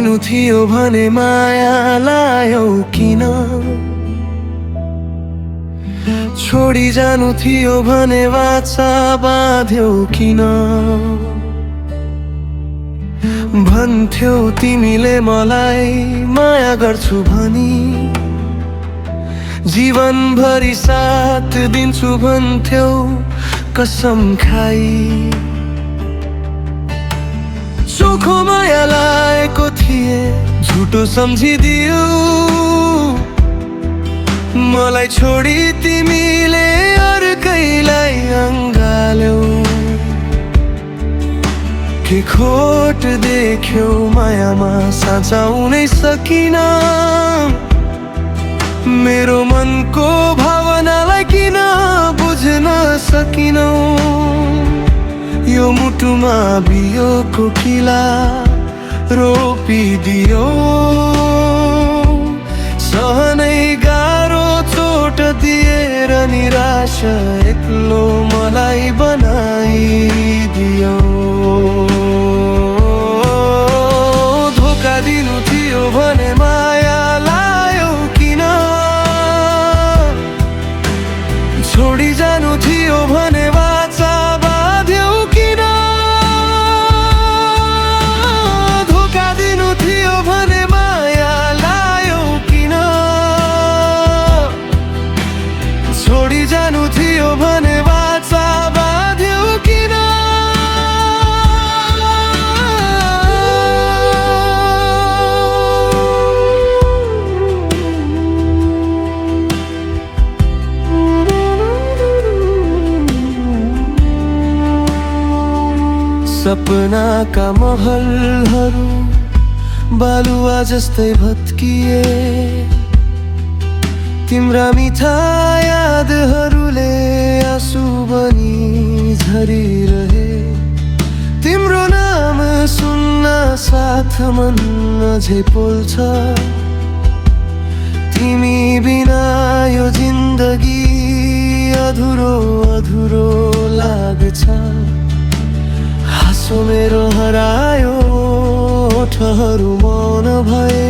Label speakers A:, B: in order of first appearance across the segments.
A: दिनु थियो भने माया लायौ किन? छोडी जानु थियो भने वाचा बाँध्यौ किन? भन्थ्यौ तिमीले मलाई माया गर्छु भनी, जीवनभरि साथ दिन्छु भन्थ्यौ कसम खाई। चोखो माया लागेको थिए झुटो सम्झिदियो, मलाई छोडी तिमीले अर्कैलाई अँगाल्यौ। के खोट देख्यौ मायामा साँचाउनै सकिन, मेरो मनको भावनालाई किन बुझ्न सकिनौ? यो मुटुमा बियोको किला रोपिदियो, सहनै गाह्रो चोट दिएर निराश एक्लो मलाई बनाइदियो। धोका दिनु थियो भने माया लायौ किन? छोडी जानु थियो भने वाचा बाँध्यौ किन? धोका दिनु थियो भने माया लायौ किन? छोडी जानु थियो भने वाचा बाँध्यौ किन? सपनाका महलहरू बालुवा जस्तै भत्किए, तिम्रा मिठा यादहरूले आँसु बनी झरिरहे। तिम्रो नाम सुन्न साथ मन अझै पोल्छ, तिमी बिना यो जिन्दगी अधुरो अधुरो लाग्छ। हाँसो मेरो हरायो, ओठहरू मौन भए,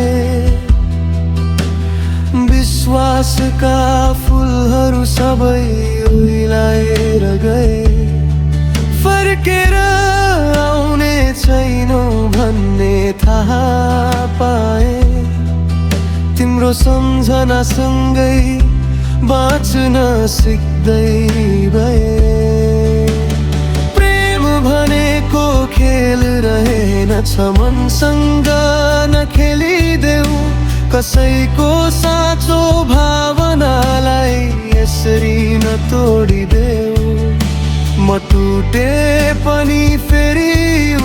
A: विश्वासका फुलहरू सबै उइलाएर गए। फर्केर आउने छैनौ भन्ने थाहा पाए, तिम्रो सम्झनासँगै बाँच्न सिक्दै भए। भनेको खेल रहेनछ, मनसँग नखेलिदेऊ, कसैको साँचो भावनालाई यसरी नतोडिदेऊ। म टुटे पनि फेरि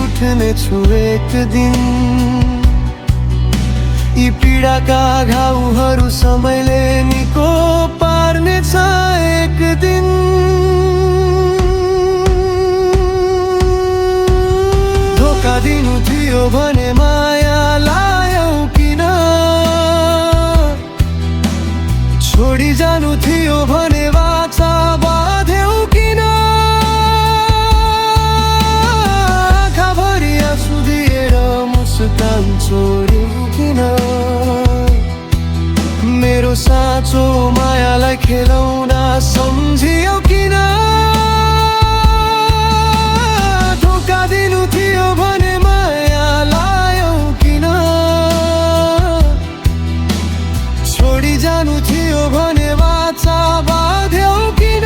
A: उठ्ने छु एक दिन, यी पीडाका घाउहरू समयले निको पार्नेछ एक दिन। धोका दिनु थियो भने माया लायौ किन? छोडी जानु थियो भने वाचा बाँध्यौ किन? आँखाभरि आँसु दिएर मुस्कान छोड्यौ किन? मेरो साँचो मायालाई खेलौना सम्झियौ किन? धोका दिनु थियो भने माया लायौ किन? छोडी जानु थियो भने वाचा बाँध्यौ किन?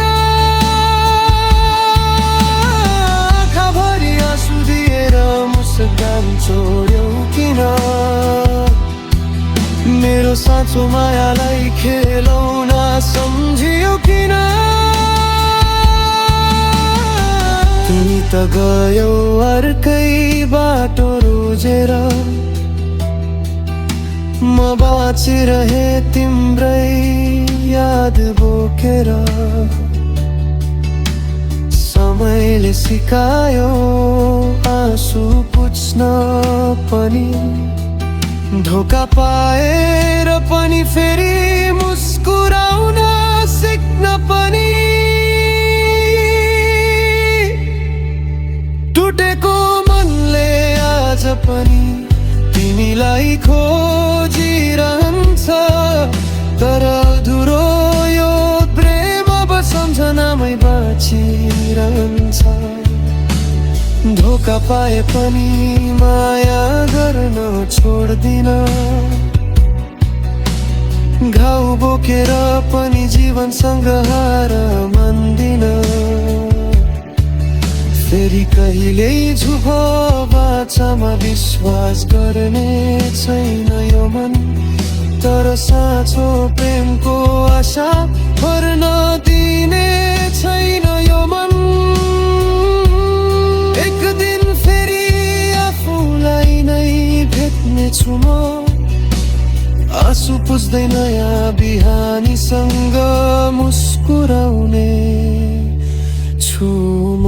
A: आँखाभरि आँसु दिएर मुस्कान छोड्यौ किन? मेरो साँचो मायालाई खेलौना सम्झियौ किन? तिमी त गयौ अर्कै बाटो रोजेर, म बाँचिरहे तिम्रै याद बोकेर। समयले सिकायो आँसु पुछ्न पनि, धोका पाएर पनि फेरि मुस्कुराउन सिक्न पनि। टुटेको मनले आज पनि तिमीलाई खोजिरहन्छ तर अधुरो यो प्रेम अब सम्झनामै बाँचिरहन्छ। धोका पाए पनि माया गर्न छोड्दिन, घाउ बोकेर पनि जीवनसँग हार मान्दिन। फेरि कहिल्यै झुको बाचामा विश्वास गर्ने छैन यो मन, तर साँचो प्रेमको आशा भर्न दिने छैन यो मन। एक दिन फेरि आफूलाई नै भेट्नेछु म, आँसु पुस्दै नयाँ बिहानीसँग मुस्कुराउने छु म।